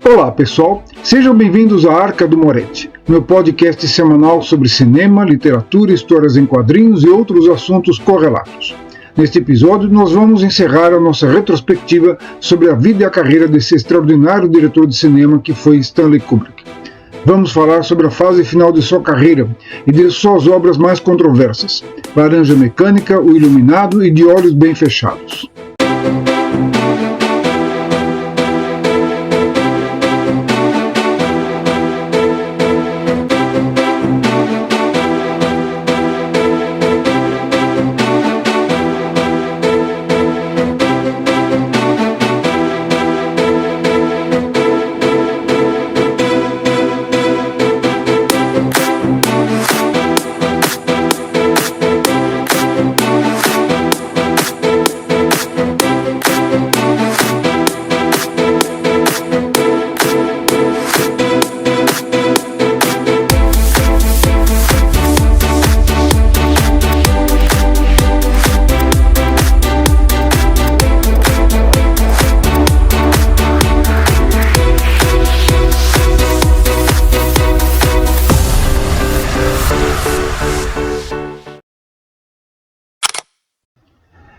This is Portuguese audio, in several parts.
Olá pessoal, sejam bem-vindos à Arca do Moretti, meu podcast semanal sobre cinema, literatura, histórias em quadrinhos e outros assuntos correlatos. Neste episódio nós vamos encerrar a nossa retrospectiva sobre a vida e a carreira desse extraordinário diretor de cinema que foi Stanley Kubrick. Vamos falar sobre a fase final de sua carreira e de suas obras mais controversas, Laranja Mecânica, O Iluminado e De Olhos Bem Fechados.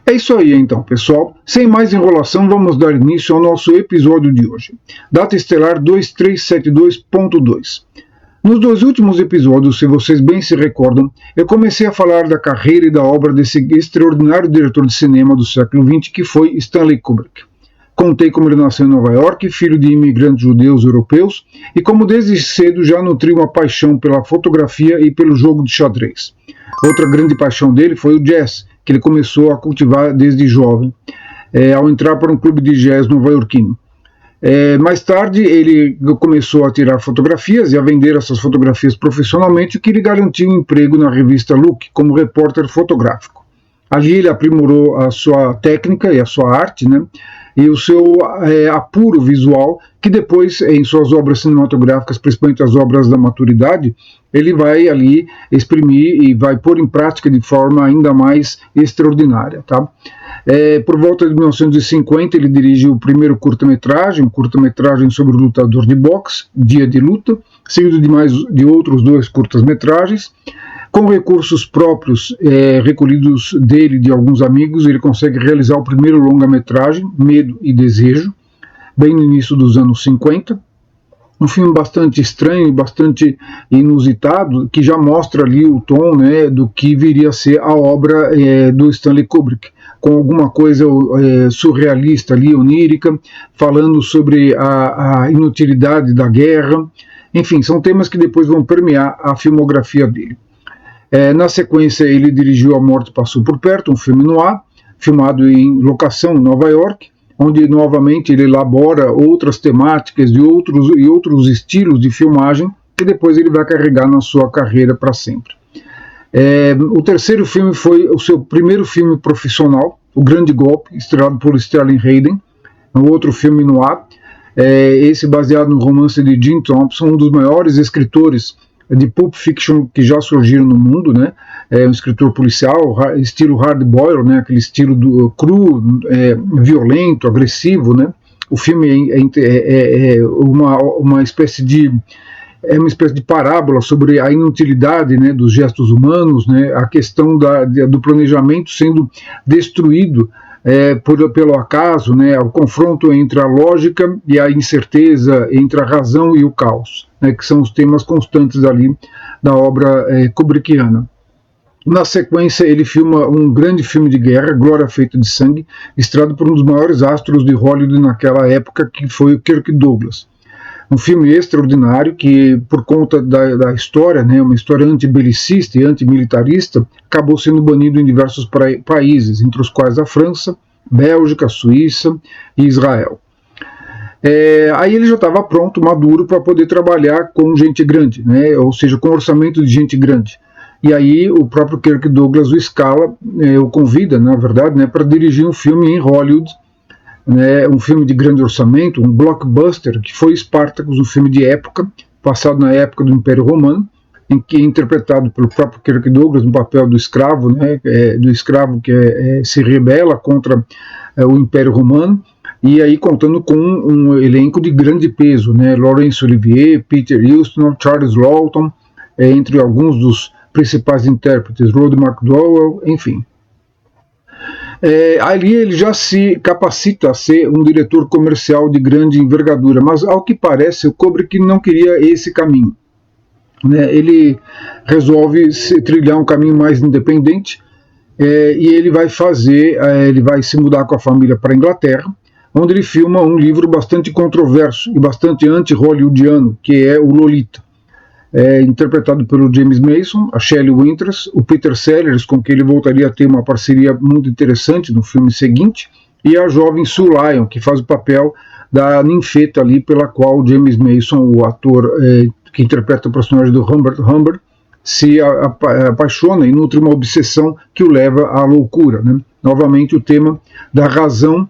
É isso aí então, pessoal. Sem mais enrolação, vamos dar início ao nosso episódio de hoje. Data estelar 2372.2. Nos dois últimos episódios, se vocês bem se recordam, eu comecei a falar da carreira e da obra desse extraordinário diretor de cinema do século XX que foi Stanley Kubrick. Contei como ele nasceu em Nova York, filho de imigrantes judeus europeus, e como desde cedo já nutriu uma paixão pela fotografia e pelo jogo de xadrez. Outra grande paixão dele foi o jazz, que ele começou a cultivar desde jovem, ao entrar para um clube de jazz nova-iorquino. Mais tarde, ele começou a tirar fotografias e a vender essas fotografias profissionalmente, o que lhe garantiu um emprego na revista Look, como repórter fotográfico. Ali ele aprimorou a sua técnica e a sua arte, né, e o seu apuro visual, que depois, em suas obras cinematográficas, principalmente as obras da maturidade, ele vai ali exprimir e vai pôr em prática de forma ainda mais extraordinária. Tá? Por volta de 1950, ele dirige o primeiro curta-metragem, um curta-metragem sobre o lutador de boxe, Dia de Luta, seguido de outros dois curtas-metragens. Com recursos próprios recolhidos dele e de alguns amigos, ele consegue realizar o primeiro longa-metragem, Medo e Desejo, bem no início dos anos 50. Um filme bastante estranho, bastante inusitado, que já mostra ali o tom, né, do que viria a ser a obra do Stanley Kubrick, com alguma coisa surrealista ali, onírica, falando sobre a inutilidade da guerra. Enfim, são temas que depois vão permear a filmografia dele. Na sequência, ele dirigiu A Morte Passou por Perto, um filme noir, filmado em locação em Nova York, onde novamente ele elabora outras temáticas e outros estilos de filmagem que depois ele vai carregar na sua carreira para sempre. O terceiro filme foi o seu primeiro filme profissional, O Grande Golpe, estrelado por Sterling Hayden, um outro filme noir, esse baseado no romance de Jim Thompson, um dos maiores escritores de Pulp Fiction que já surgiram no mundo, né? Um escritor policial, estilo hard boiled, né? Aquele estilo cru, violento, agressivo, né? O filme é uma espécie de parábola sobre a inutilidade, né, dos gestos humanos, né? A questão do planejamento sendo destruído pelo acaso, né, o confronto entre a lógica e a incerteza, entre a razão e o caos, né, que são os temas constantes ali da obra kubrickiana. Na sequência, ele filma um grande filme de guerra, Glória Feita de Sangue, estrelado por um dos maiores astros de Hollywood naquela época, que foi o Kirk Douglas. Um filme extraordinário que, por conta da história, né, uma história antibelicista e antimilitarista, acabou sendo banido em diversos países, entre os quais a França, Bélgica, Suíça e Israel. Aí ele já estava pronto, maduro, para poder trabalhar com gente grande, né, ou seja, com orçamento de gente grande. E aí o próprio Kirk Douglas o escala, o convida, na verdade, né, para dirigir um filme em Hollywood, né, um filme de grande orçamento, um blockbuster, que foi Spartacus, um filme de época, passado na época do Império Romano, em que é interpretado pelo próprio Kirk Douglas no papel do escravo, né, do escravo que se rebela contra o Império Romano, e aí contando com um elenco de grande peso, né? Laurence Olivier, Peter Ustinov, Charles Lawton, entre alguns dos principais intérpretes, Roddy McDowell, enfim. Ali ele já se capacita a ser um diretor comercial de grande envergadura, mas ao que parece o Kubrick não queria esse caminho, né? Ele resolve trilhar um caminho mais independente, e ele vai se mudar com a família para a Inglaterra, onde ele filma um livro bastante controverso e bastante anti-hollywoodiano, que é o Lolita, interpretado pelo James Mason, a Shelley Winters, o Peter Sellers, com quem ele voltaria a ter uma parceria muito interessante no filme seguinte, e a jovem Sue Lyon, que faz o papel da ninfeta ali, pela qual James Mason, o ator que interpreta o personagem do Humbert, se apaixona e nutre uma obsessão que o leva à loucura, né? Novamente o tema da razão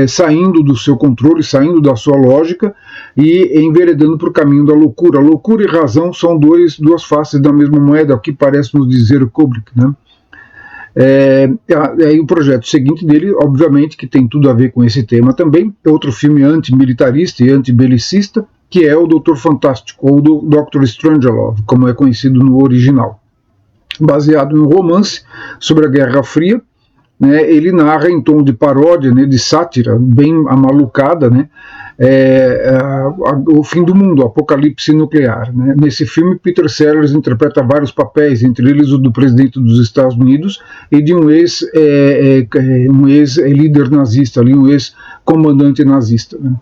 saindo do seu controle, saindo da sua lógica e enveredando para o caminho da loucura. Loucura e razão são duas faces da mesma moeda, o que parece nos dizer o Kubrick, né? Aí o projeto seguinte dele, obviamente, que tem tudo a ver com esse tema também, é outro filme antimilitarista e antibelicista, que é o Doutor Fantástico, ou do Dr. Strangelove, como é conhecido no original. Baseado em um romance sobre a Guerra Fria, né, ele narra em tom de paródia, né, de sátira, bem amalucada, né, o fim do mundo, o apocalipse nuclear, né. Nesse filme, Peter Sellers interpreta vários papéis, entre eles o do presidente dos Estados Unidos e de um ex-líder nazista, ali, um ex-comandante nazista, né.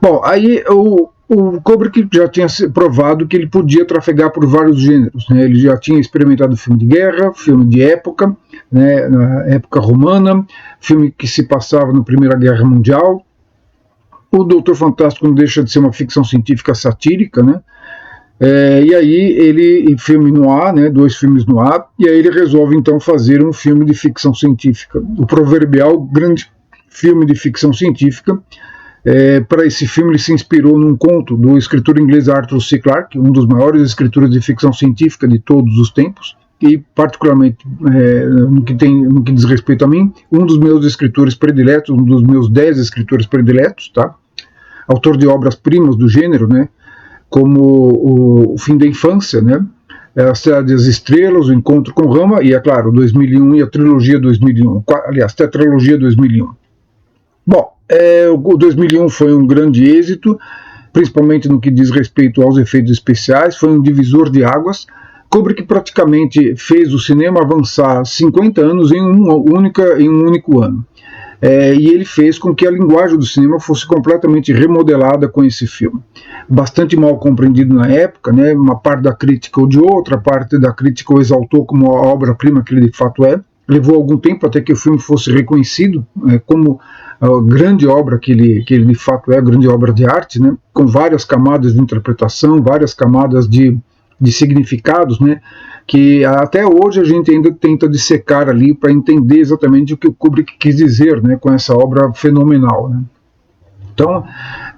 Bom, aí o Kubrick já tinha provado que ele podia trafegar por vários gêneros, né? Ele já tinha experimentado filme de guerra, filme de época, né, na época romana, filme que se passava na Primeira Guerra Mundial. O Doutor Fantástico não deixa de ser uma ficção científica satírica, né? E aí filme no ar, né, 2 filmes no ar, e aí ele resolve então fazer um filme de ficção científica, o proverbial grande filme de ficção científica. Para esse filme ele se inspirou num conto do escritor inglês Arthur C. Clarke, um dos maiores escritores de ficção científica de todos os tempos, e particularmente no que diz respeito a mim, um dos meus escritores prediletos, um dos meus 10 escritores prediletos, tá? Autor de obras-primas do gênero, né? Como o Fim da Infância, né? A Cidade das Estrelas, O Encontro com Rama, e é claro, 2001 e a trilogia 2001, aliás, a tetralogia 2001. Bom, o 2001 foi um grande êxito, principalmente no que diz respeito aos efeitos especiais, foi um divisor de águas. Kubrick praticamente fez o cinema avançar 50 anos em um único ano. E ele fez com que a linguagem do cinema fosse completamente remodelada com esse filme. Bastante mal compreendido na época, né? Uma parte da crítica odiou, outra parte da crítica o exaltou como a obra-prima que ele de fato é. Levou algum tempo até que o filme fosse reconhecido como a grande obra que ele de fato é, a grande obra de arte, né, com várias camadas de interpretação, várias camadas de significados, né, que até hoje a gente ainda tenta dissecar ali para entender exatamente o que o Kubrick quis dizer, né, com essa obra fenomenal, né. Então,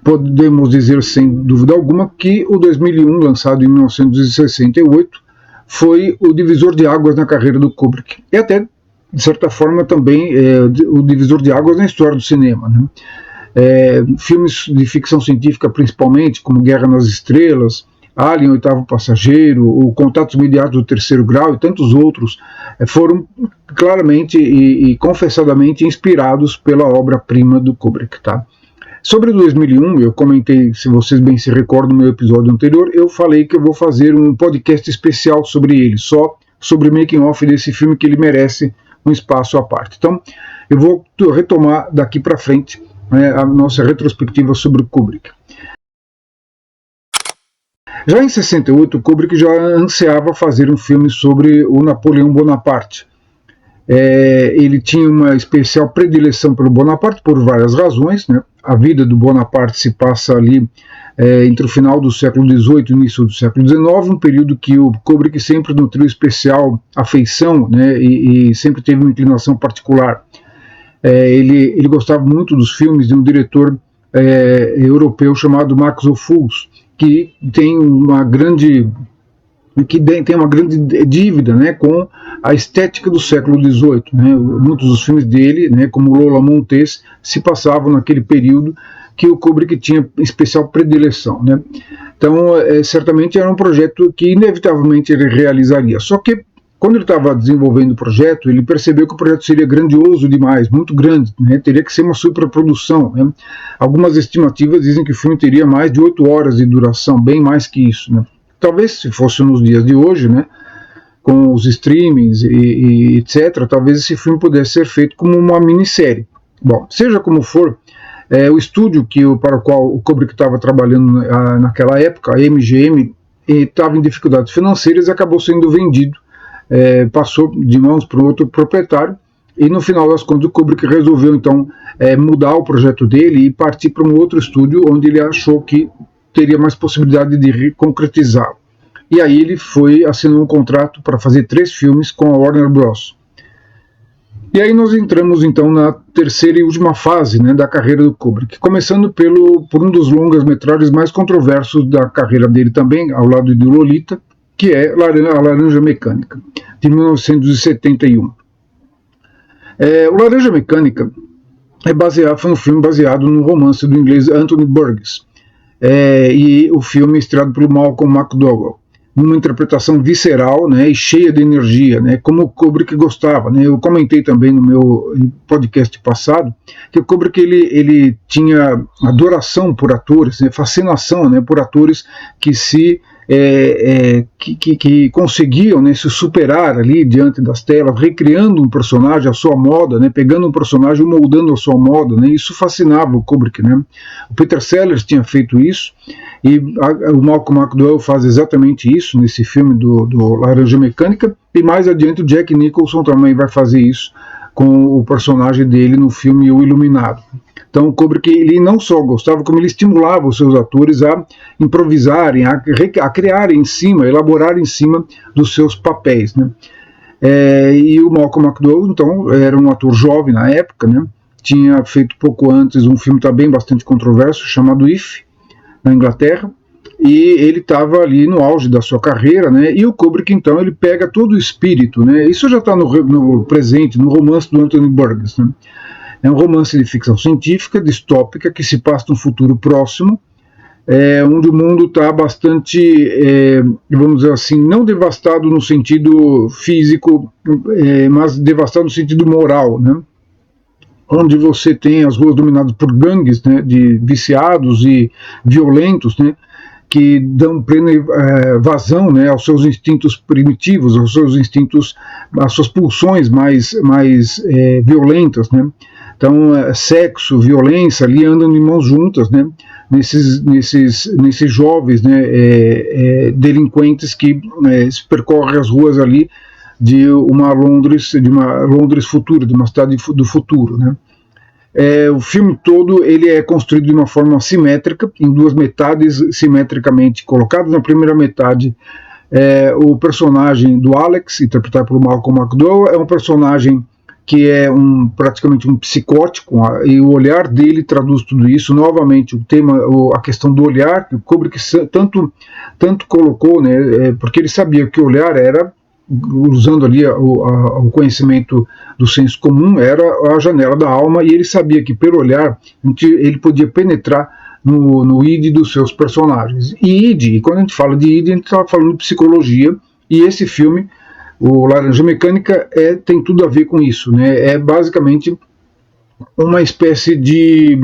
podemos dizer sem dúvida alguma que o 2001, lançado em 1968, foi o divisor de águas na carreira do Kubrick, e até de certa forma também o divisor de águas na história do cinema, né? Filmes de ficção científica principalmente, como Guerra nas Estrelas, Alien, Oitavo Passageiro, o Contatos Imediatos do Terceiro Grau e tantos outros, foram claramente e confessadamente inspirados pela obra-prima do Kubrick, tá? Sobre 2001, eu comentei, se vocês bem se recordam no meu episódio anterior, eu falei que eu vou fazer um podcast especial sobre ele, só sobre o making-off desse filme, que ele merece um espaço à parte. Então, eu vou retomar daqui para frente, né, a nossa retrospectiva sobre o Kubrick. Já em 68, Kubrick já ansiava fazer um filme sobre o Napoleão Bonaparte. Ele tinha uma especial predileção pelo Bonaparte por várias razões, né? A vida do Bonaparte se passa ali entre o final do século XVIII e o início do século XIX, um período que o Kubrick sempre nutriu especial afeição, né? E sempre teve uma inclinação particular. Ele gostava muito dos filmes de um diretor europeu chamado Max Ophüls, que tem uma grande que tem uma grande dívida, né, com a estética do século XVIII. Né? Muitos dos filmes dele, né, como Lola Montez, se passavam naquele período que o Kubrick tinha especial predileção. Né? Então, certamente era um projeto que inevitavelmente ele realizaria. Só que, quando ele estava desenvolvendo o projeto, ele percebeu que o projeto seria grandioso demais, muito grande, né? Teria que ser uma superprodução. Né? Algumas estimativas dizem que o filme teria mais de 8 horas de duração, bem mais que isso. Né? Talvez, se fosse nos dias de hoje, né, com os streamings e etc., talvez esse filme pudesse ser feito como uma minissérie. Bom, seja como for, o estúdio para o qual o Kubrick estava trabalhando naquela época, a MGM, estava em dificuldades financeiras e acabou sendo vendido. Passou de mãos para um outro proprietário, e no final das contas o Kubrick resolveu então mudar o projeto dele e partir para um outro estúdio onde ele achou que teria mais possibilidade de concretizá-lo. E aí ele assinou um contrato para fazer 3 filmes com a Warner Bros. E aí nós entramos então na terceira e última fase, né, da carreira do Kubrick, começando por um dos longas-metragens mais controversos da carreira dele também, ao lado de Lolita, que é A Laranja Mecânica, de 1971. O Laranja Mecânica foi um filme baseado no romance do inglês Anthony Burgess, e o filme é estrelado pelo Malcolm McDowell, numa interpretação visceral, né, e cheia de energia, né, como o Kubrick gostava. Né? Eu comentei também no meu podcast passado que o Kubrick ele tinha adoração por atores, né, fascinação, né, por atores que que conseguiam, né, se superar ali diante das telas, recriando um personagem à sua moda, né, pegando um personagem e moldando a sua moda. Né, isso fascinava o Kubrick. Né. O Peter Sellers tinha feito isso, e o Malcolm McDowell faz exatamente isso nesse filme do Laranja Mecânica, e mais adiante o Jack Nicholson também vai fazer isso com o personagem dele no filme O Iluminado. Então o Kubrick ele não só gostava, como ele estimulava os seus atores a improvisarem, a criarem em cima, elaborarem em cima dos seus papéis. Né? E o Malcolm McDowell, então, era um ator jovem na época, né? Tinha feito pouco antes um filme também bastante controverso, chamado If, na Inglaterra, e ele estava ali no auge da sua carreira, né? E o Kubrick, então, ele pega todo o espírito, né? Isso já está no presente, no romance do Anthony Burgess, né? É um romance de ficção científica, distópica, que se passa num futuro próximo, onde o mundo está bastante, vamos dizer assim, não devastado no sentido físico, mas devastado no sentido moral, né? Onde você tem as ruas dominadas por gangues, né, de viciados e violentos, né, que dão plena vazão, né, aos seus instintos primitivos, aos seus instintos, às suas pulsões mais violentas, né. Então, sexo, violência, ali andam de mãos juntas, né, nesses jovens, né, delinquentes que percorrem as ruas ali de uma Londres futura, de uma cidade do futuro, né. O filme todo ele é construído de uma forma simétrica, em 2 metades simetricamente colocadas. Na primeira metade, o personagem do Alex, interpretado pelo Malcolm McDowell, é um personagem que é praticamente um psicótico, e o olhar dele traduz tudo isso. Novamente, o tema, a questão do olhar, que o Kubrick tanto colocou, né, porque ele sabia que o olhar era, usando ali o conhecimento do senso comum, era a janela da alma, e ele sabia que pelo olhar ele podia penetrar no id dos seus personagens. E quando a gente fala de id, a gente está falando de psicologia, e esse filme, o Laranja Mecânica, tem tudo a ver com isso, né? É basicamente uma espécie de,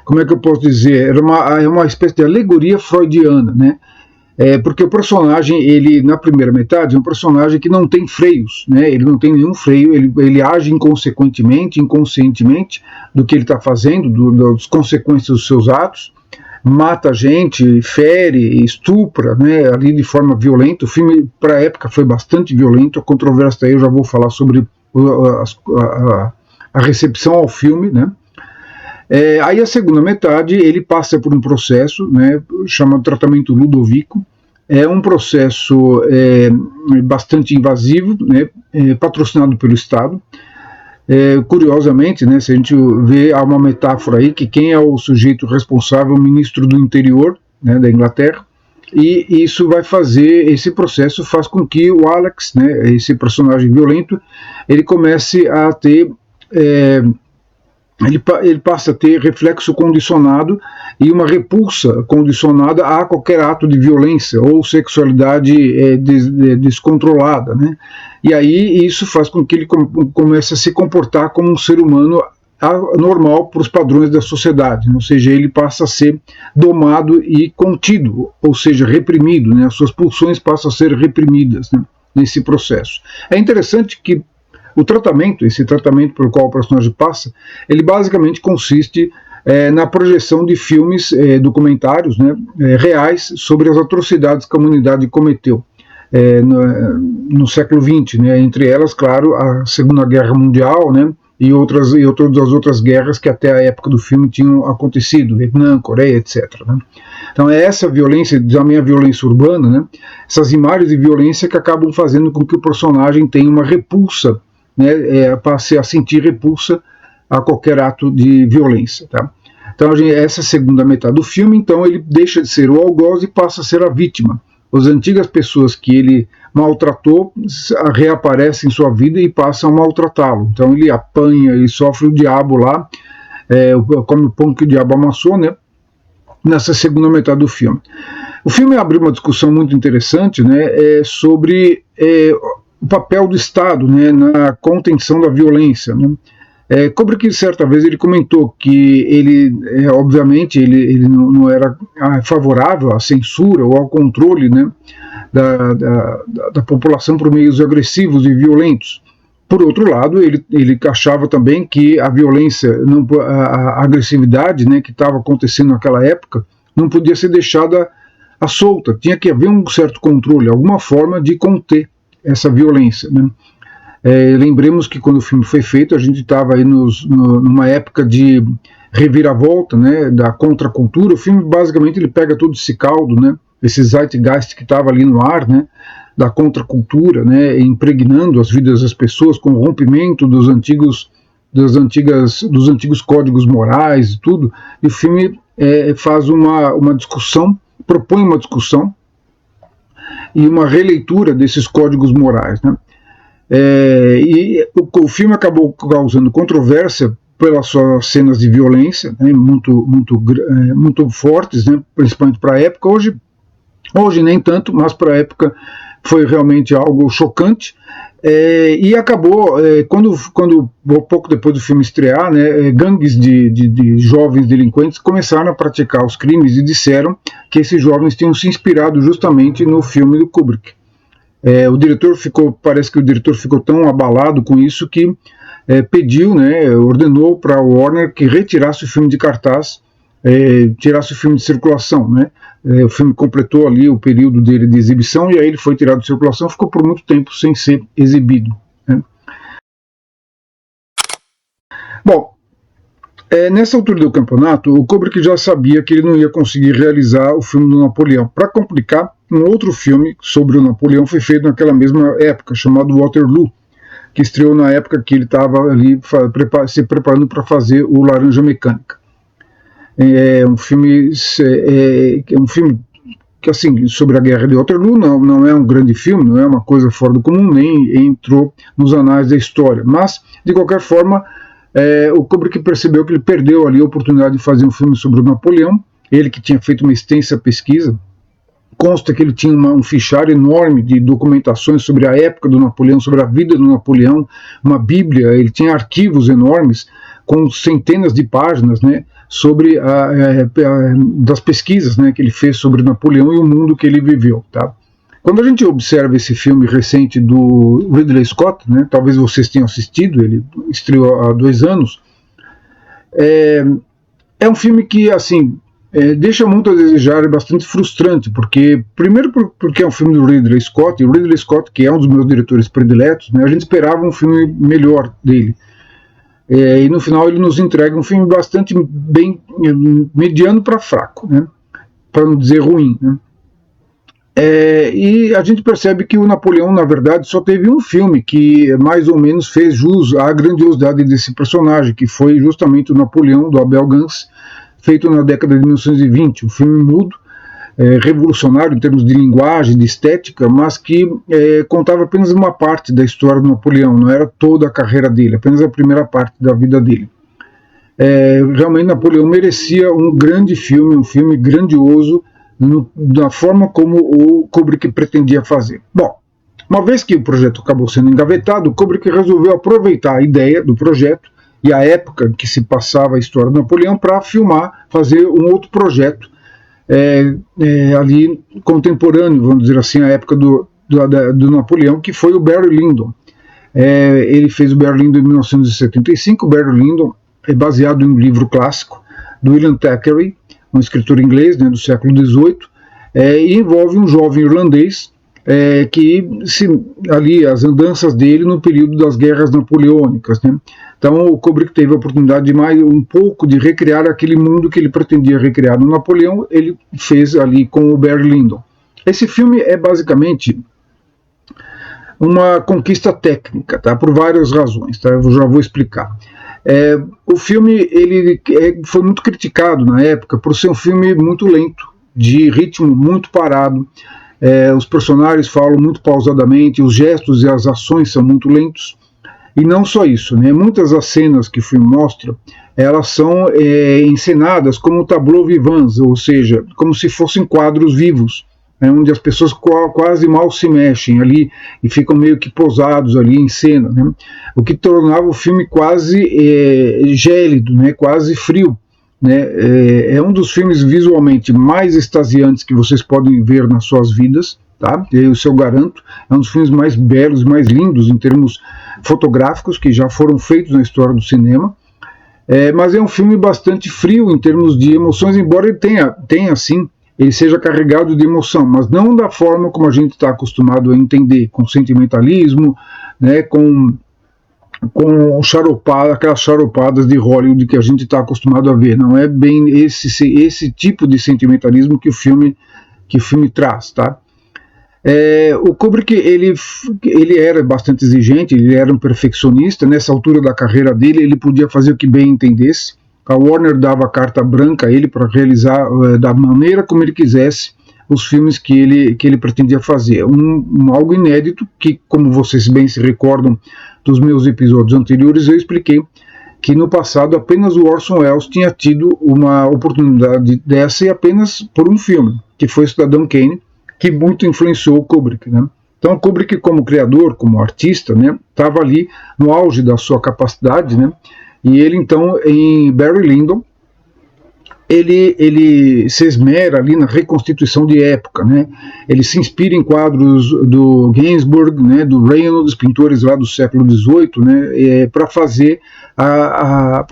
como é que eu posso dizer, é uma espécie de alegoria freudiana, né? Porque o personagem, ele na primeira metade, é um personagem que não tem freios, né? Ele não tem nenhum freio, ele age inconscientemente do que ele está fazendo, das consequências dos seus atos, mata gente, fere, estupra, né, ali de forma violenta. O filme, para a época, foi bastante violento. A controvérsia aí eu já vou falar sobre a recepção ao filme, né. Aí a segunda metade ele passa por um processo, né, chamado tratamento Ludovico. É um processo bastante invasivo, né, patrocinado pelo Estado. Curiosamente, né, se a gente vê, há uma metáfora aí que quem é o sujeito responsável é o ministro do interior, né, da Inglaterra, e isso vai fazer, esse processo faz com que o Alex, né, esse personagem violento, ele comece a ter, ele passa a ter reflexo condicionado e uma repulsa condicionada a qualquer ato de violência ou sexualidade descontrolada, né? E aí isso faz com que ele comece a se comportar como um ser humano normal para os padrões da sociedade, ou seja, ele passa a ser domado e contido, ou seja, reprimido, né? As suas pulsões passam a ser reprimidas, né, nesse processo. É interessante que esse tratamento pelo qual o personagem passa, ele basicamente consiste na projeção de filmes, documentários, né, reais sobre as atrocidades que a humanidade cometeu no século XX, né, entre elas, claro, a Segunda Guerra Mundial, né, e todas as outras guerras que até a época do filme tinham acontecido, Vietnã, Coreia, etc. Né? Então é essa violência, também a violência urbana, né, essas imagens de violência que acabam fazendo com que o personagem tenha uma repulsa, né, passe a sentir repulsa a qualquer ato de violência. Tá? Então essa segunda metade do filme, então ele deixa de ser o algoz e passa a ser a vítima. As antigas pessoas que ele maltratou reaparecem em sua vida e passam a maltratá-lo. Então ele apanha, ele sofre o diabo lá, come o pão que o diabo amassou, né, nessa segunda metade do filme. O filme abre uma discussão muito interessante, né, sobre o papel do Estado, né, na contenção da violência, né. Kubrick, certa vez, ele comentou que ele, obviamente, ele não era favorável à censura ou ao controle, né, da população por meios agressivos e violentos. Por outro lado, ele achava também que a violência, a agressividade, né, que estava acontecendo naquela época, não podia ser deixada à solta. Tinha que haver um certo controle, alguma forma de conter essa violência, né. Lembremos que quando o filme foi feito, a gente estava aí numa época de reviravolta, né, da contracultura. O filme basicamente ele pega todo esse caldo, né, esse zeitgeist que estava ali no ar, né, da contracultura, né, impregnando as vidas das pessoas com o rompimento dos antigos códigos morais e tudo. E o filme faz uma discussão, propõe uma discussão e uma releitura desses códigos morais, né. E o filme acabou causando controvérsia pelas suas cenas de violência, né, muito fortes, né, principalmente para a época. Hoje nem tanto, mas para a época foi realmente algo chocante. E acabou, quando pouco depois do filme estrear, né, gangues de jovens delinquentes começaram a praticar os crimes e disseram que esses jovens tinham se inspirado justamente no filme do Kubrick. Parece que o diretor ficou tão abalado com isso que pediu, né, ordenou para a Warner que retirasse o filme de cartaz, tirasse o filme de circulação, né. O filme completou ali o período dele de exibição e aí ele foi tirado de circulação, ficou por muito tempo sem ser exibido, né. Bom, nessa altura do campeonato, o Kubrick já sabia que ele não ia conseguir realizar o filme do Napoleão. Para complicar, um outro filme sobre o Napoleão foi feito naquela mesma época, chamado Waterloo, que estreou na época que ele estava ali se preparando para fazer o Laranja Mecânica. É um filme que, assim, sobre a Guerra de Waterloo, não é um grande filme, não é uma coisa fora do comum, nem entrou nos anais da história. Mas, de qualquer forma, o Kubrick percebeu que ele perdeu ali a oportunidade de fazer um filme sobre o Napoleão, ele que tinha feito uma extensa pesquisa. Consta que ele tinha um fichário enorme de documentações sobre a época do Napoleão, sobre a vida do Napoleão, uma bíblia, ele tinha arquivos enormes com centenas de páginas, né, sobre das pesquisas, né, que ele fez sobre Napoleão e o mundo que ele viveu. Tá? Quando a gente observa esse filme recente do Ridley Scott, né, talvez vocês tenham assistido, ele estreou há 2 anos, é um filme que, assim, deixa muito a desejar, é bastante frustrante, primeiro porque é um filme do Ridley Scott, e o Ridley Scott, que é um dos meus diretores prediletos, né, a gente esperava um filme melhor dele. E no final ele nos entrega um filme bastante bem mediano para fraco, né, para não dizer ruim, né. E a gente percebe que o Napoleão, na verdade, só teve um filme que mais ou menos fez jus à grandiosidade desse personagem, que foi justamente o Napoleão, do Abel Gance, feito na década de 1920, um filme mudo, revolucionário em termos de linguagem, de estética, mas que contava apenas uma parte da história do Napoleão, não era toda a carreira dele, apenas a primeira parte da vida dele. Realmente Napoleão merecia um grande filme, um filme grandioso, da forma como o Kubrick pretendia fazer. Bom, uma vez que o projeto acabou sendo engavetado, o Kubrick resolveu aproveitar a ideia do projeto e a época em que se passava a história do Napoleão para filmar, fazer um outro projeto ali contemporâneo, vamos dizer assim, a época do Napoleão, que foi o Barry Lyndon. Ele fez o Barry Lyndon em 1975. O Barry Lyndon é baseado em um livro clássico do William Thackeray, um escritor inglês, né, do século XVIII, e envolve um jovem irlandês ali as andanças dele no período das guerras napoleônicas, né? Então o Kubrick teve a oportunidade de um pouco de recriar aquele mundo que ele pretendia recriar no Napoleão. Ele fez ali com o Barry Lyndon. Esse filme é basicamente uma conquista técnica, tá? Por várias razões, tá? Eu já vou explicar. O filme foi muito criticado na época por ser um filme muito lento, de ritmo muito parado. Os personagens falam muito pausadamente, os gestos e as ações são muito lentos. E não só isso, né? Muitas das cenas que o filme mostra, elas são encenadas como tableau vivants, ou seja, como se fossem quadros vivos, onde as pessoas quase mal se mexem ali e ficam meio que posados ali em cena, né? O que tornava o filme quase gélido, né? Quase frio, né? É um dos filmes visualmente mais extasiantes que vocês podem ver nas suas vidas, tá? Isso eu garanto. É um dos filmes mais belos, mais lindos em termos fotográficos que já foram feitos na história do cinema. Mas é um filme bastante frio em termos de emoções, embora ele tenha sim, ele seja carregado de emoção, mas não da forma como a gente está acostumado a entender, com sentimentalismo, né, com aquelas charopadas de Hollywood que a gente está acostumado a ver. Não é bem esse tipo de sentimentalismo que o filme traz, tá? O Kubrick ele era bastante exigente, ele era um perfeccionista. Nessa altura da carreira dele, ele podia fazer o que bem entendesse. A Warner dava carta branca a ele para realizar da maneira como ele quisesse os filmes que ele pretendia fazer. Algo inédito que, como vocês bem se recordam dos meus episódios anteriores, eu expliquei que no passado apenas o Orson Welles tinha tido uma oportunidade dessa, e apenas por um filme, que foi Cidadão Kane, que muito influenciou o Kubrick, né? Então o Kubrick, como criador, como artista, né, estava ali no auge da sua capacidade, né? E ele então, em Barry Lyndon, ele se esmera ali na reconstituição de época, né? Ele se inspira em quadros do Gainsbourg, né, do Reynolds, pintores lá do século XVIII, né, para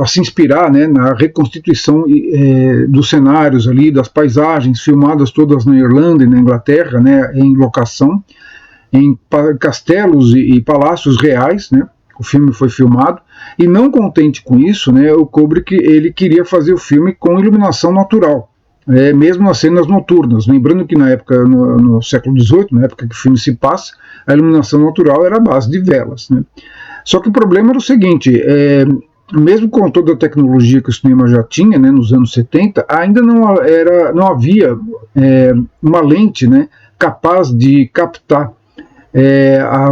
se inspirar, né, na reconstituição dos cenários ali, das paisagens filmadas todas na Irlanda e na Inglaterra, né, em locação, em castelos e palácios reais, né? O filme foi filmado. E não contente com isso, né, o Kubrick ele queria fazer o filme com iluminação natural, mesmo nas cenas noturnas. Lembrando que na época, no século XVIII, na época que o filme se passa, a iluminação natural era a base de velas, né? Só que o problema era o seguinte: mesmo com toda a tecnologia que o cinema já tinha, né, nos anos 70, ainda não havia uma lente, né, capaz de captar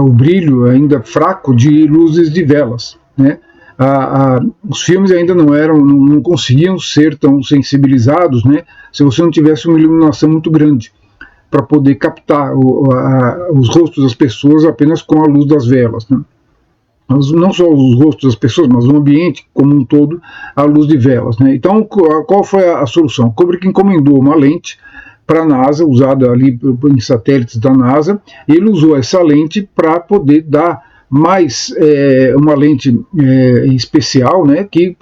o brilho ainda fraco de luzes de velas, né? Os filmes ainda não conseguiam ser tão sensibilizados, né, se você não tivesse uma iluminação muito grande para poder captar os rostos das pessoas apenas com a luz das velas, né? Não só os rostos das pessoas, mas o ambiente como um todo, à luz de velas, né? Então, qual foi a solução? Kubrick encomendou uma lente para a NASA, usada ali em satélites da NASA, e ele usou essa lente para poder dar mais uma lente especial, né, que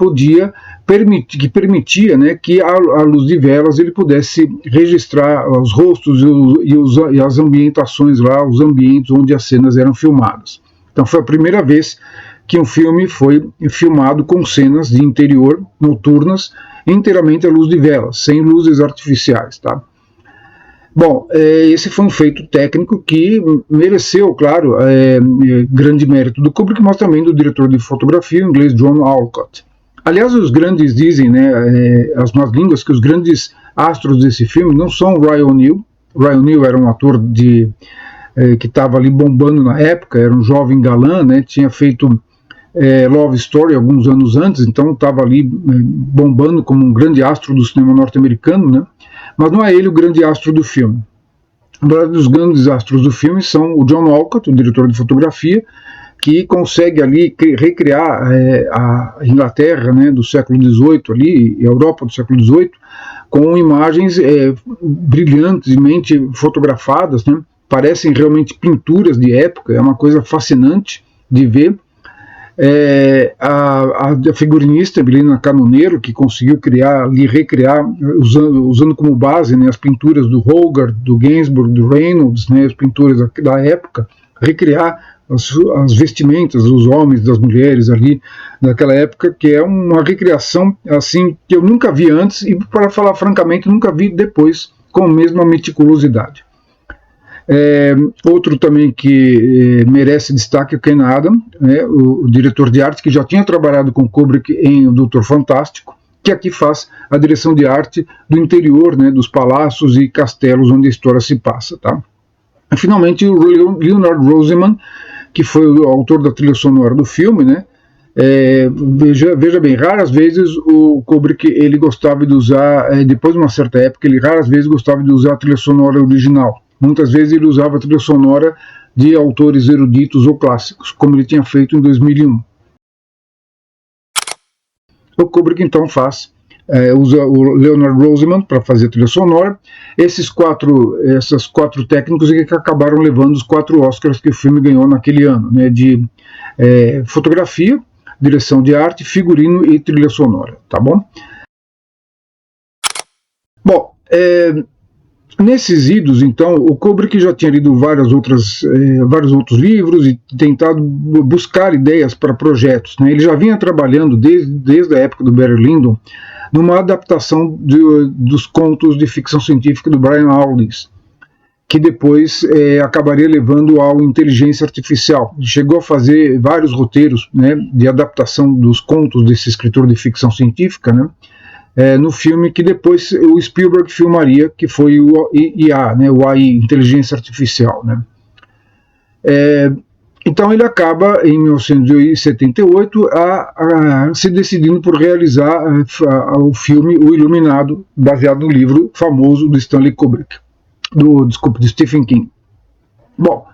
permitia, né, que à luz de velas ele pudesse registrar os rostos e as ambientações lá, os ambientes onde as cenas eram filmadas. Então foi a primeira vez que um filme foi filmado com cenas de interior noturnas inteiramente à luz de velas, sem luzes artificiais, tá? Bom, esse foi um feito técnico que mereceu, claro, grande mérito do Kubrick, mas também do diretor de fotografia, o inglês John Alcott. Aliás, os grandes dizem, né, as más línguas, que os grandes astros desse filme não são o Ryan O'Neal. O Ryan O'Neal era um ator que estava ali bombando na época, era um jovem galã, né, tinha feito Love Story alguns anos antes, então estava ali bombando como um grande astro do cinema norte-americano, né, mas não é ele o grande astro do filme. Na verdade, os grandes astros do filme são o John Alcott, o diretor de fotografia, que consegue ali recriar a Inglaterra, né, do século XVIII, ali, a Europa do século XVIII, com imagens brilhantemente fotografadas, né, parecem realmente pinturas de época, é uma coisa fascinante de ver. A figurinista Evelina Canoneiro, que conseguiu recriar, usando como base, né, as pinturas do Hogarth, do Gainsbourg, do Reynolds, né, as pinturas da época, recriar as vestimentas dos homens, das mulheres ali naquela época, que é uma recriação assim que eu nunca vi antes e, para falar francamente, nunca vi depois com a mesma meticulosidade. Outro também que merece destaque é o Ken Adam, né, o diretor de arte que já tinha trabalhado com Kubrick em O Doutor Fantástico, que aqui faz a direção de arte do interior, né, dos palácios e castelos onde a história se passa. Tá? E, finalmente, o Leonard Rosenman, que foi o autor da trilha sonora do filme, né, veja bem, raras vezes o Kubrick ele gostava de usar, depois de uma certa época, ele raras vezes gostava de usar a trilha sonora original. Muitas vezes ele usava a trilha sonora de autores eruditos ou clássicos, como ele tinha feito em 2001. O Kubrick então usa o Leonard Rosenman para fazer a trilha sonora. Essas quatro técnicos que acabaram levando os 4 Oscars que o filme ganhou naquele ano, né, de fotografia, direção de arte, figurino e trilha sonora, tá bom? Bom, nesses idos, então, o Kubrick já tinha lido vários outros livros e tentado buscar ideias para projetos, né? Ele já vinha trabalhando desde a época do Barry Lyndon numa adaptação dos contos de ficção científica do Brian Aldiss, que depois acabaria levando ao inteligência artificial. Ele chegou a fazer vários roteiros, né, de adaptação dos contos desse escritor de ficção científica, né, no filme que depois o Spielberg filmaria, que foi o IA, né, o AI, Inteligência Artificial. Né. Então ele acaba, em 1978, se decidindo por realizar o filme O Iluminado, baseado no livro famoso do Stanley Kubrick, de Stephen King. Bom,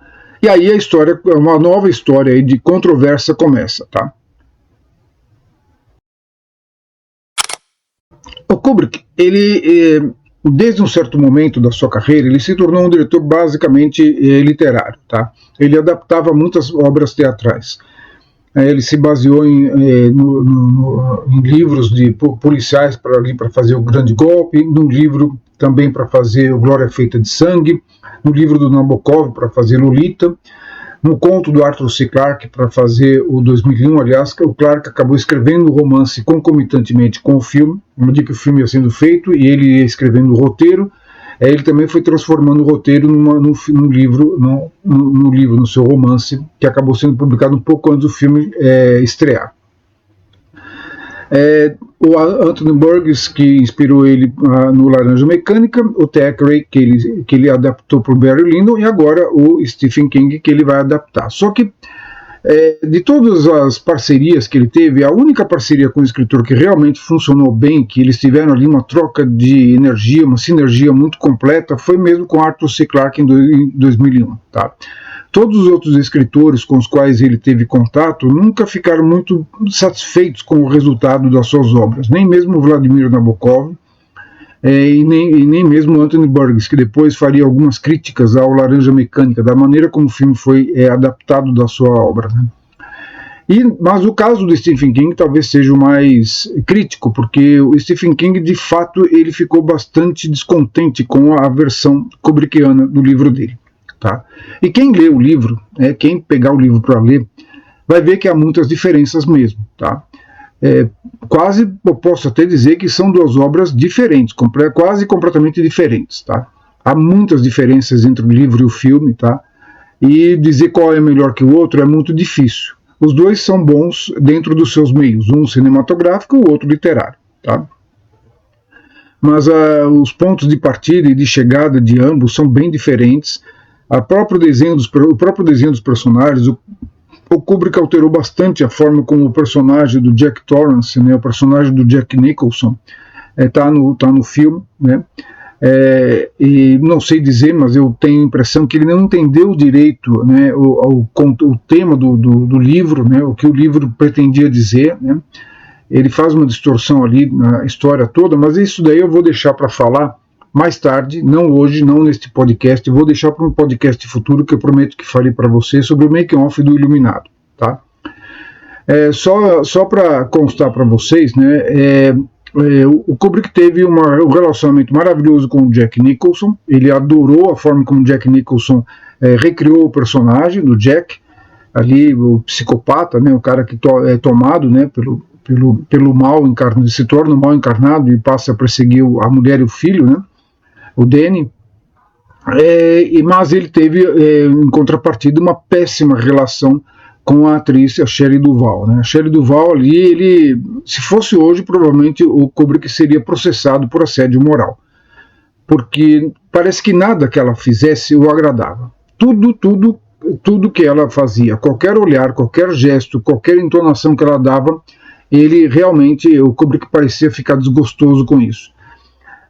e aí a história, uma nova história aí de controvérsia começa, tá? O Kubrick, ele, desde um certo momento da sua carreira, ele se tornou um diretor basicamente literário, tá? Ele adaptava muitas obras teatrais. Ele se baseou em livros de policiais para fazer O Grande Golpe, num livro também para fazer O Glória Feita de Sangue, no livro do Nabokov para fazer Lolita, no conto do Arthur C. Clarke para fazer o 2001. Aliás, o Clarke acabou escrevendo o romance concomitantemente com o filme, no dia que o filme ia sendo feito, e ele ia escrevendo o roteiro. Ele também foi transformando o roteiro no livro, no seu romance, que acabou sendo publicado um pouco antes do filme estrear. O Anthony Burgess, que inspirou ele no Laranja Mecânica, o Thackeray, que ele adaptou para o Barry Lyndon, e agora o Stephen King, que ele vai adaptar. Só que, de todas as parcerias que ele teve, a única parceria com o escritor que realmente funcionou bem, que eles tiveram ali uma troca de energia, uma sinergia muito completa, foi mesmo com Arthur C. Clarke em 2001. Tá? Todos os outros escritores com os quais ele teve contato nunca ficaram muito satisfeitos com o resultado das suas obras, nem mesmo Vladimir Nabokov, e nem mesmo Anthony Burgess, que depois faria algumas críticas ao Laranja Mecânica, da maneira como o filme foi adaptado da sua obra. Né? Mas o caso do Stephen King talvez seja o mais crítico, porque o Stephen King, de fato, ele ficou bastante descontente com a versão kubrickiana do livro dele. Tá? E quem lê o livro, quem pegar o livro para ler, vai ver que há muitas diferenças mesmo. Tá? Quase, eu posso até dizer que são 2 obras diferentes, quase completamente diferentes. Tá? Há muitas diferenças entre o livro e o filme, tá? E dizer qual é melhor que o outro é muito difícil. Os 2 são bons dentro dos seus meios, um cinematográfico e o outro literário. Tá? mas os pontos de partida e de chegada de ambos são bem diferentes. O próprio desenho dos personagens, o Kubrick alterou bastante a forma como o personagem do Jack Torrance, né, o personagem do Jack Nicholson, tá no filme, né? E não sei dizer, mas eu tenho a impressão que ele não entendeu direito, né, o tema do livro, né, o que o livro pretendia dizer, né? Ele faz uma distorção ali na história toda, mas isso daí eu vou deixar para falar mais tarde, não hoje, não neste podcast, vou deixar para um podcast futuro que eu prometo que farei para você sobre o making-off do Iluminado, tá? Só para constar para vocês, né, o Kubrick teve um relacionamento maravilhoso com o Jack Nicholson. Ele adorou a forma como o Jack Nicholson recriou o personagem do Jack, ali o psicopata, né, o cara que é tomado, né, pelo mal encarnado, se torna um mal encarnado e passa a perseguir a mulher e o filho, né, o Danny. Mas ele teve, em contrapartida, uma péssima relação com a atriz, a Shelley Duvall, né? A Shelley Duvall ali, se fosse hoje, provavelmente o Kubrick seria processado por assédio moral, porque parece que nada que ela fizesse o agradava. Tudo que ela fazia, qualquer olhar, qualquer gesto, qualquer entonação que ela dava, o Kubrick parecia ficar desgostoso com isso.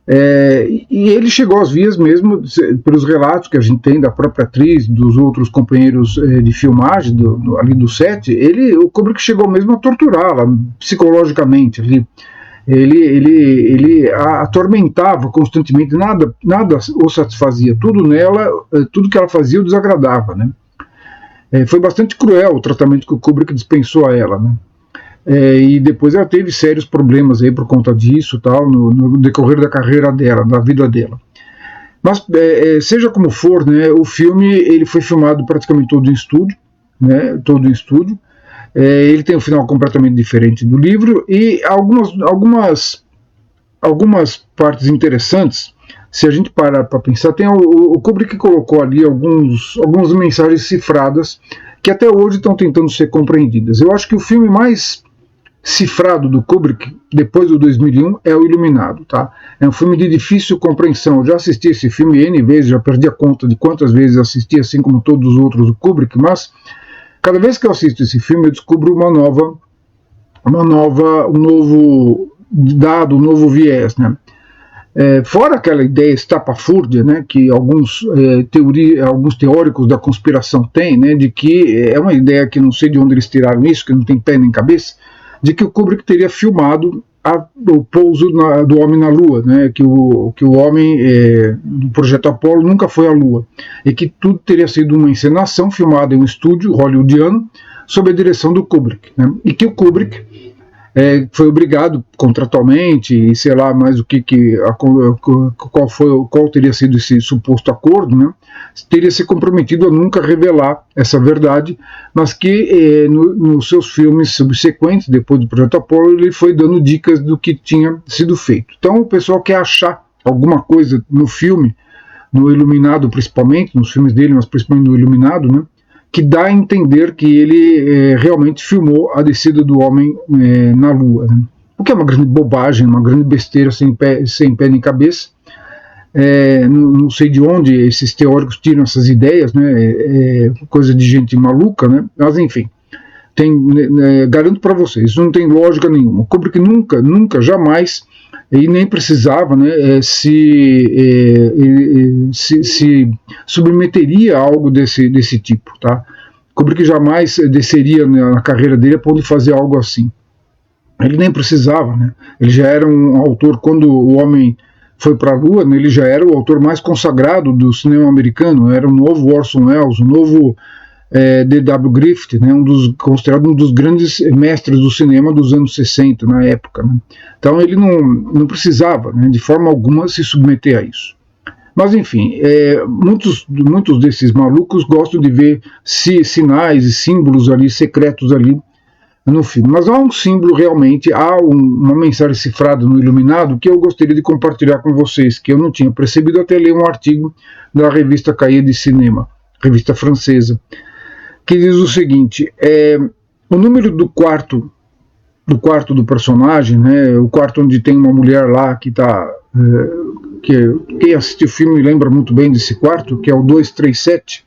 E ele chegou às vias mesmo, pelos relatos que a gente tem da própria atriz, dos outros companheiros de filmagem ali do set, o Kubrick chegou mesmo a torturá-la psicologicamente. Ele a atormentava constantemente, nada o satisfazia, tudo que ela fazia o desagradava, né? Foi bastante cruel o tratamento que o Kubrick dispensou a ela, né? E depois ela teve sérios problemas aí por conta disso, tal, no decorrer da carreira dela, da vida dela. Mas seja como for, né, o filme ele foi filmado praticamente todo em estúdio, né, ele tem um final completamente diferente do livro e algumas partes interessantes. Se a gente parar para pensar, tem o Kubrick colocou ali algumas mensagens cifradas que até hoje estão tentando ser compreendidas. Eu acho que o filme mais cifrado do Kubrick, depois do 2001, é o Iluminado, tá? É um filme de difícil compreensão. Eu já assisti esse filme N vezes, já perdi a conta de quantas vezes assisti, assim como todos os outros do Kubrick, mas cada vez que eu assisto esse filme eu descubro um novo dado, um novo viés, né? Fora aquela ideia estapafúrdia, né, que alguns teóricos da conspiração têm, né, de que é uma ideia que não sei de onde eles tiraram isso, que não tem pé nem cabeça, de que o Kubrick teria filmado o pouso do homem na Lua, né, que o homem do projeto Apollo nunca foi à Lua, e que tudo teria sido uma encenação filmada em um estúdio hollywoodiano sob a direção do Kubrick, né, e que o Kubrick foi obrigado contratualmente, e sei lá mais qual teria sido esse suposto acordo, né, teria se comprometido a nunca revelar essa verdade, mas que nos seus filmes subsequentes, depois do Projeto Apollo, ele foi dando dicas do que tinha sido feito. Então o pessoal quer achar alguma coisa no filme, no Iluminado principalmente, nos filmes dele, mas principalmente no Iluminado, né, que dá a entender que ele realmente filmou a descida do homem na Lua, né? O que é uma grande bobagem, uma grande besteira sem pé nem cabeça. Não sei de onde esses teóricos tiram essas ideias, né? Coisa de gente maluca, né? Mas enfim, garanto para vocês, isso não tem lógica nenhuma. O Kubrick nunca, jamais, e nem precisava, né, se submeteria a algo desse tipo, tá? Kubrick jamais desceria na carreira dele a ponto de fazer algo assim. Ele nem precisava, né? Ele já era um autor, quando o homem foi para a Lua, né, ele já era o autor mais consagrado do cinema americano, era o novo Orson Welles, o novo D.W. Griffith, né, considerado um dos grandes mestres do cinema dos anos 60, na época, né? Então ele não precisava, né, de forma alguma se submeter a isso. Mas enfim, muitos desses malucos gostam de ver sinais e símbolos ali, secretos ali no filme. Mas há um símbolo realmente, uma mensagem cifrada no Iluminado que eu gostaria de compartilhar com vocês, que eu não tinha percebido até ler um artigo da revista Cahiers de Cinema, revista francesa, que diz o seguinte: o número do quarto do personagem, né, o quarto onde tem uma mulher lá que está que quem assistiu o filme lembra muito bem desse quarto, que é o 237.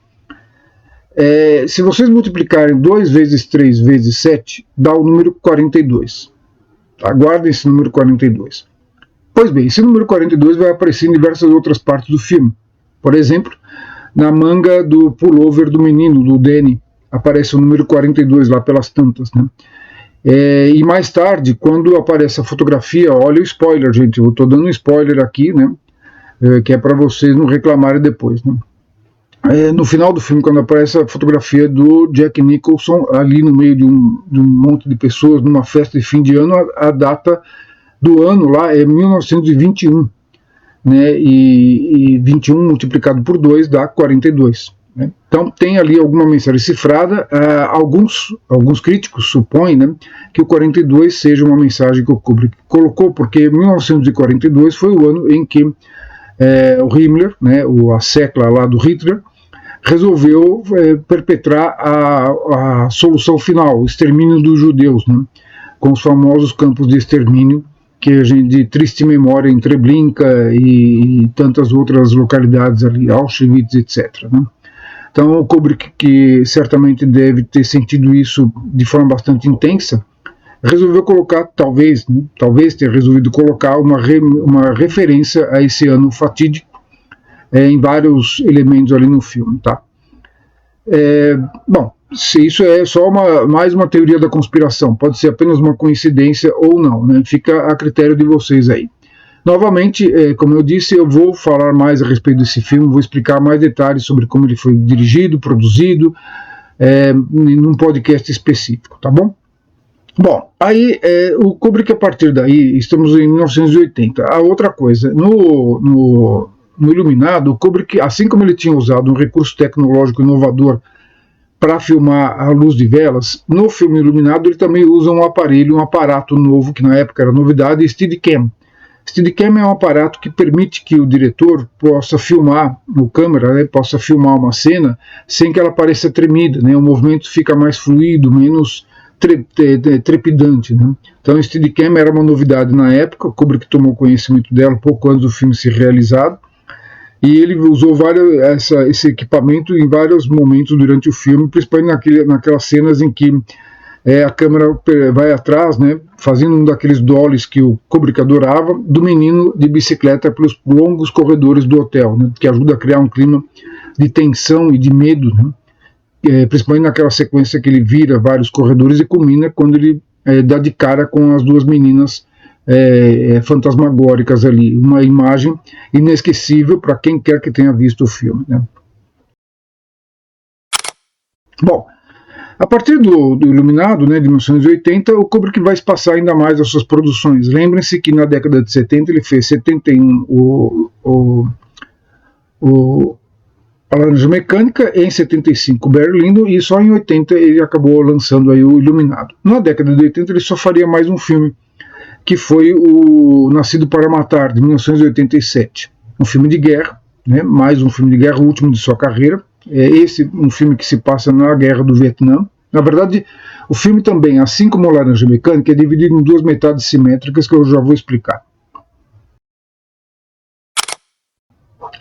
Se vocês multiplicarem 2 vezes 3 vezes 7, dá o número 42. Aguardem esse número 42. Pois bem, esse número 42 vai aparecer em diversas outras partes do filme. Por exemplo, na manga do pullover do menino, do Danny, aparece o número 42 lá pelas tantas, né? E mais tarde, quando aparece a fotografia, olha o spoiler, gente, eu estou dando um spoiler aqui, né? Que é para vocês não reclamarem depois, né? No final do filme, quando aparece a fotografia do Jack Nicholson ali no meio de um monte de pessoas numa festa de fim de ano, a data do ano lá é 1921, né? E 21 multiplicado por 2 dá 42. Né? Então tem ali alguma mensagem cifrada. Alguns críticos supõem, né, que o 42 seja uma mensagem que o Kubrick colocou, porque 1942 foi o ano em que o Himmler, né, a secla lá do Hitler, resolveu perpetrar a solução final, o extermínio dos judeus, né, com os famosos campos de extermínio, que a gente de triste memória em Treblinka e tantas outras localidades ali, Auschwitz, etc. Né. Então o Kubrick, que certamente deve ter sentido isso de forma bastante intensa, resolveu colocar, talvez tenha resolvido colocar uma referência a esse ano fatídico em vários elementos ali no filme, tá? Bom, se isso é só mais uma teoria da conspiração, pode ser apenas uma coincidência ou não, né? Fica a critério de vocês aí. Novamente, como eu disse, eu vou falar mais a respeito desse filme, vou explicar mais detalhes sobre como ele foi dirigido, produzido, num podcast específico, tá bom? Bom, aí o Kubrick, a partir daí, estamos em 1980. A outra coisa, no Iluminado, o Kubrick, assim como ele tinha usado um recurso tecnológico inovador para filmar a luz de velas, no filme Iluminado ele também usa um aparato novo, que na época era novidade, Steadicam. Steadicam é um aparato que permite que o diretor possa filmar no câmera, né, possa filmar uma cena sem que ela pareça tremida, né, o movimento fica mais fluido, menos trepidante, né? Então o Steadicam era uma novidade na época, o Kubrick tomou conhecimento dela pouco antes do filme ser realizado, e ele usou esse equipamento em vários momentos durante o filme, principalmente naquelas cenas em que a câmera vai atrás, né, fazendo um daqueles dollies que o Kubrick adorava, do menino de bicicleta pelos longos corredores do hotel, né, que ajuda a criar um clima de tensão e de medo, né? Principalmente naquela sequência que ele vira vários corredores e culmina quando ele dá de cara com as duas meninas fantasmagóricas ali. Uma imagem inesquecível para quem quer que tenha visto o filme, né? Bom, a partir do Iluminado, né, de 1980, o Kubrick vai espaçar ainda mais as suas produções. Lembrem-se que na década de 70 ele fez 71 a Laranja Mecânica, em 75 o Barry Lyndon, e só em 80 ele acabou lançando aí o Iluminado. Na década de 80 ele só faria mais um filme, que foi o Nascido para Matar, de 1987. Um filme de guerra, né, mais um filme de guerra, o último de sua carreira. Um filme que se passa na Guerra do Vietnã. Na verdade, o filme também, assim como a Laranja Mecânica, é dividido em duas metades simétricas que eu já vou explicar.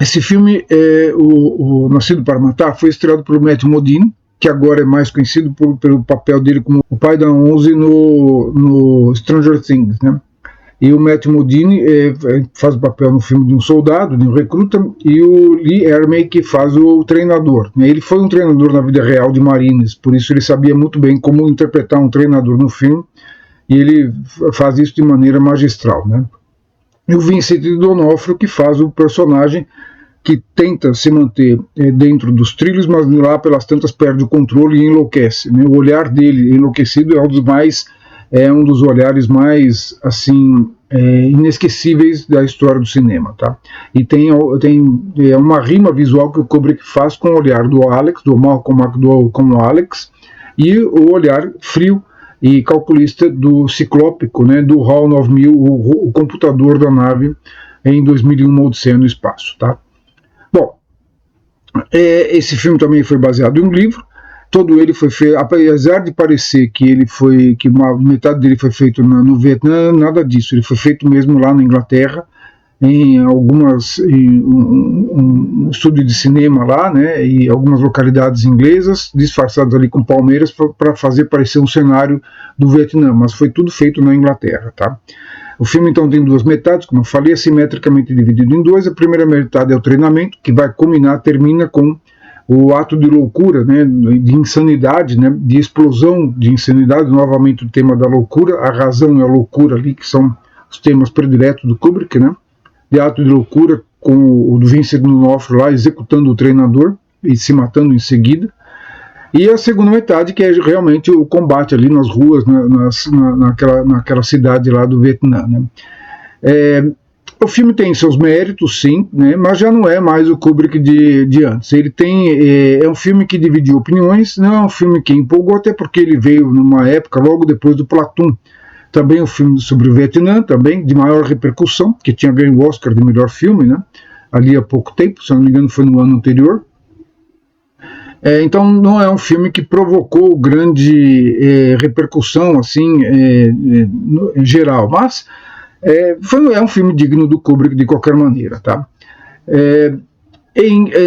Esse filme, o Nascido para Matar, foi estreado pelo Matthew Modine, que agora é mais conhecido pelo papel dele como o pai da 11 no Stranger Things, né? E o Matthew Modine faz o papel no filme de um soldado, de um recruta, e o Lee Ermey que faz o treinador. Ele foi um treinador na vida real de Marines, por isso ele sabia muito bem como interpretar um treinador no filme, e ele faz isso de maneira magistral, né? E o Vincent D'Onofrio, que faz o personagem que tenta se manter dentro dos trilhos, mas lá pelas tantas perde o controle e enlouquece, né? O olhar dele enlouquecido é um dos olhares mais assim inesquecíveis da história do cinema, tá? E tem uma rima visual que o Kubrick faz com o olhar do Alex, do Malcolm McDowell como Alex, e o olhar frio e calculista do Ciclópico, né, do HAL 9000, o computador da nave em 2001, Odisseia no Espaço, tá? Bom, esse filme também foi baseado em um livro. Todo ele foi feito, apesar de parecer que uma metade dele foi feito no Vietnã, nada disso. Ele foi feito mesmo lá na Inglaterra, em um estúdio de cinema lá, né, e algumas localidades inglesas, disfarçadas ali com palmeiras para fazer parecer um cenário do Vietnã, mas foi tudo feito na Inglaterra, tá? O filme então tem duas metades, como eu falei, assimetricamente dividido em duas. A primeira metade é o treinamento, que vai termina com o ato de loucura, né, de insanidade, né, de explosão de insanidade, novamente o tema da loucura, a razão e a loucura ali, que são os temas prediletos do Kubrick, né, de ato de loucura com o Vincent D'Onofrio lá executando o treinador e se matando em seguida. E a segunda metade, que é realmente o combate ali nas ruas, naquela cidade lá do Vietnã, né. O filme tem seus méritos, sim, né, mas já não é mais o Kubrick de antes. Ele é um filme que dividiu opiniões, não é um filme que empolgou, até porque ele veio numa época logo depois do Platoon. Também um filme sobre o Vietnã, também de maior repercussão, que tinha ganho o Oscar de melhor filme, né, ali há pouco tempo, se não me engano foi no ano anterior. Então não é um filme que provocou grande repercussão assim, em geral, mas é um filme digno do Kubrick de qualquer maneira, tá?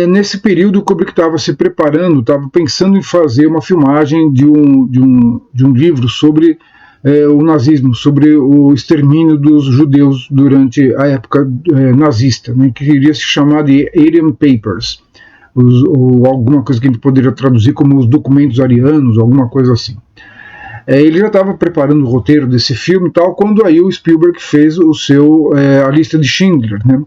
Nesse período o Kubrick estava se preparando, estava pensando em fazer uma filmagem de um livro sobre o nazismo, sobre o extermínio dos judeus durante a época nazista, né, que iria se chamar de Aryan Papers, ou alguma coisa que a gente poderia traduzir como os documentos arianos, alguma coisa assim. Ele já estava preparando o roteiro desse filme e tal, quando aí o Spielberg fez a lista de Schindler, né?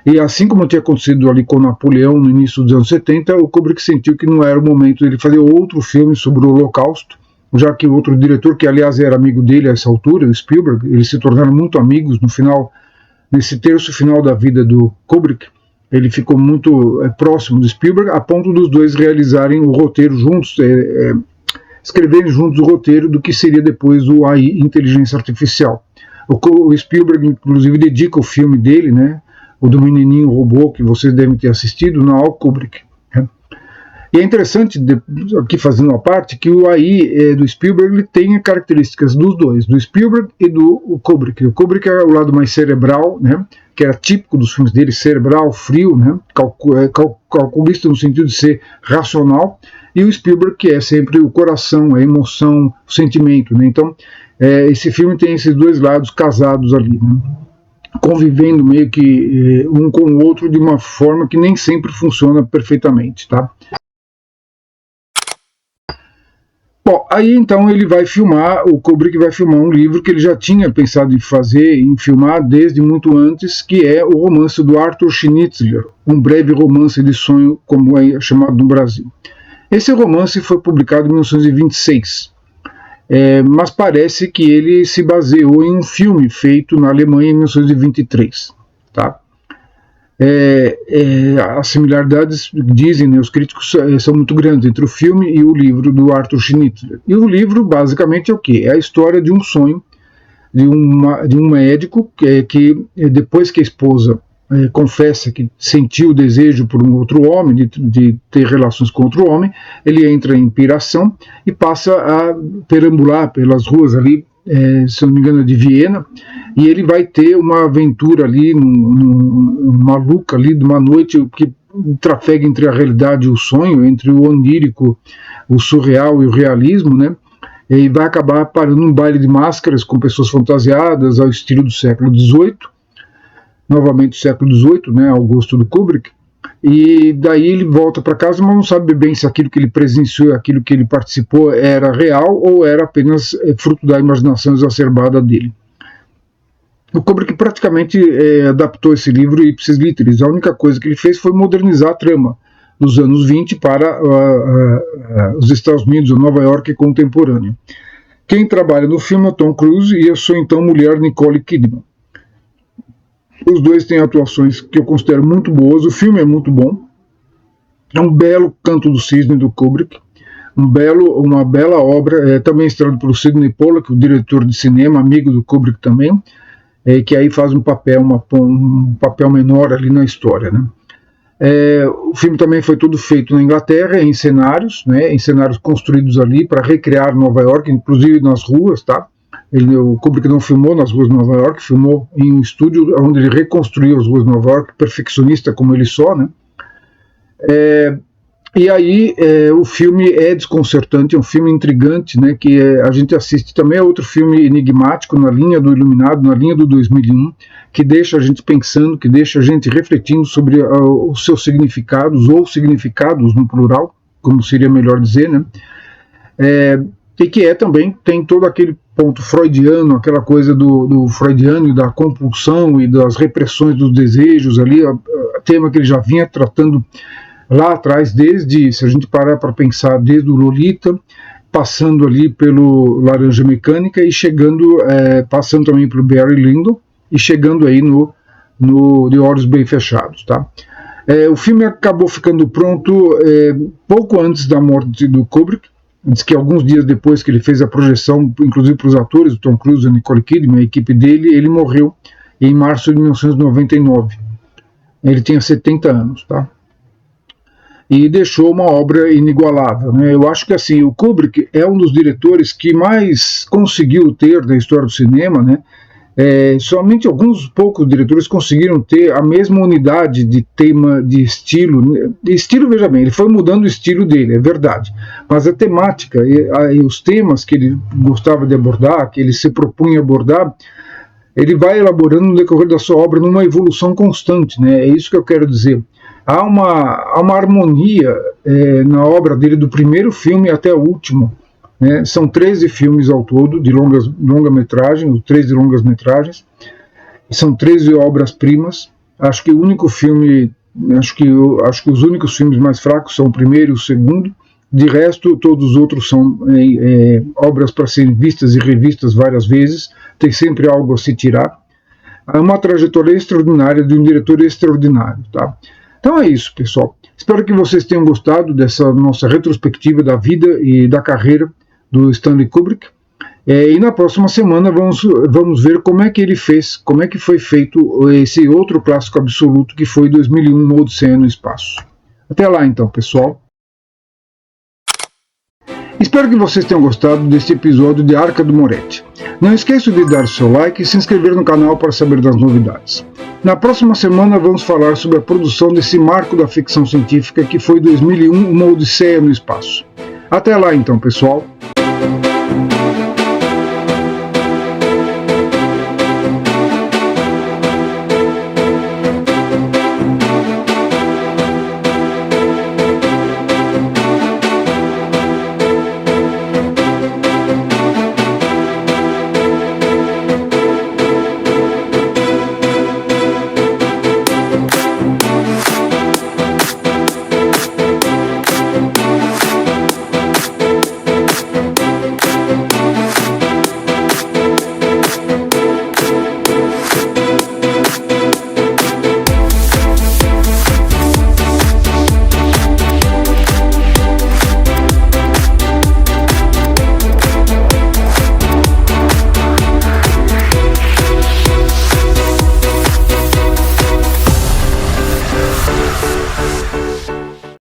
E assim como tinha acontecido ali com Napoleão no início dos anos 70, o Kubrick sentiu que não era o momento de ele fazer outro filme sobre o Holocausto, já que o outro diretor, que aliás era amigo dele a essa altura, o Spielberg, eles se tornaram muito amigos nesse terço final da vida do Kubrick. Ele ficou muito próximo do Spielberg, a ponto dos dois realizarem o roteiro juntos, escreverem juntos o roteiro do que seria depois o AI, Inteligência Artificial. O Spielberg, inclusive, dedica o filme dele, né, o do menininho robô, que vocês devem ter assistido, ao Kubrick. Né. E é interessante, aqui fazendo uma parte, que o AI do Spielberg ele tem características dos dois, do Spielberg e do Kubrick. O Kubrick é o lado mais cerebral, né, que era típico dos filmes dele, cerebral, frio, né, calculista no sentido de ser racional, e o Spielberg que é sempre o coração, a emoção, o sentimento, né. Então esse filme tem esses dois lados casados ali, né, convivendo meio que um com o outro de uma forma que nem sempre funciona perfeitamente, tá? Bom, aí então o Kubrick vai filmar um livro que ele já tinha pensado em filmar desde muito antes, que é o romance do Arthur Schnitzler, Um Breve Romance de Sonho, como é chamado no Brasil. Esse romance foi publicado em 1926, mas parece que ele se baseou em um filme feito na Alemanha em 1923, tá? As similaridades, dizem, né, os críticos, são muito grandes entre o filme e o livro do Arthur Schnitzler. E o livro, basicamente, é o quê? É a história de um sonho de um médico que depois que a esposa confessa que sentiu o desejo por um outro homem, de ter relações com outro homem, ele entra em piração e passa a perambular pelas ruas ali, se não me engano, de Viena, e ele vai ter uma aventura ali, maluca ali, de uma noite que trafega entre a realidade e o sonho, entre o onírico, o surreal e o realismo, né? E vai acabar parando num baile de máscaras com pessoas fantasiadas ao estilo do século XVIII, novamente o século XVIII, né, ao gosto do Kubrick, e daí ele volta para casa, mas não sabe bem se aquilo que ele presenciou, aquilo que ele participou era real ou era apenas fruto da imaginação exacerbada dele. O Kubrick praticamente adaptou esse livro ipsis literis. A única coisa que ele fez foi modernizar a trama dos anos 20 para os Estados Unidos, Nova York contemporâneo. Quem trabalha no filme é Tom Cruise e a sua então mulher Nicole Kidman. Os dois têm atuações que eu considero muito boas, o filme é muito bom, é um belo Canto do Cisne do Kubrick, uma bela obra, também estrelado pelo Sidney Pollack, o diretor de cinema, amigo do Kubrick também, que aí faz um papel menor ali na história, né? O filme também foi todo feito na Inglaterra, em cenários, né, em cenários construídos ali para recriar Nova York, inclusive nas ruas, tá? O Kubrick não filmou nas ruas de Nova York, filmou em um estúdio onde ele reconstruiu as ruas de Nova York, perfeccionista como ele só, né? E aí o filme é desconcertante, é um filme intrigante, né, que a gente assiste também, é outro filme enigmático na linha do Iluminado, na linha do 2001, que deixa a gente pensando, que deixa a gente refletindo sobre os seus significados, ou significados no plural, como seria melhor dizer, né, e que também tem todo aquele ponto freudiano, aquela coisa do freudiano e da compulsão e das repressões dos desejos ali, tema que ele já vinha tratando lá atrás, desde, se a gente parar para pensar, desde o Lolita, passando ali pelo Laranja Mecânica e chegando, passando também pelo Barry Lyndon e chegando aí no De Olhos Bem Fechados, tá? O filme acabou ficando pronto pouco antes da morte do Kubrick. Diz que alguns dias depois que ele fez a projeção, inclusive para os atores, o Tom Cruise e a Nicole Kidman, a equipe dele, ele morreu em março de 1999. Ele tinha 70 anos, tá? E deixou uma obra inigualável, né? Eu acho que assim, o Kubrick é um dos diretores que mais conseguiu ter da história do cinema, né? Somente alguns poucos diretores conseguiram ter a mesma unidade de tema, de estilo. De estilo, veja bem, ele foi mudando o estilo dele, é verdade, mas a temática e os temas que ele gostava de abordar, que ele se propunha abordar, ele vai elaborando no decorrer da sua obra numa evolução constante, né? É isso que eu quero dizer. Há uma harmonia na obra dele, do primeiro filme até o último. Né? São 13 filmes ao todo, de longa-metragem, 13 longas-metragens. São 13 obras-primas. Acho que o único filme, acho que os únicos filmes mais fracos são o primeiro e o segundo. De resto, todos os outros são obras para serem vistas e revistas várias vezes. Tem sempre algo a se tirar. É uma trajetória extraordinária de um diretor extraordinário, tá? Então é isso, pessoal. Espero que vocês tenham gostado dessa nossa retrospectiva da vida e da carreira do Stanley Kubrick. E na próxima semana vamos ver como é que ele fez, como é que foi feito esse outro clássico absoluto que foi 2001, Uma Odisseia no Espaço. Até lá então, pessoal. Espero que vocês tenham gostado deste episódio de Arca do Moretti. Não esqueça de dar seu like e se inscrever no canal para saber das novidades. Na próxima semana vamos falar sobre a produção desse marco da ficção científica que foi 2001, Uma Odisseia no Espaço. Até lá então, pessoal.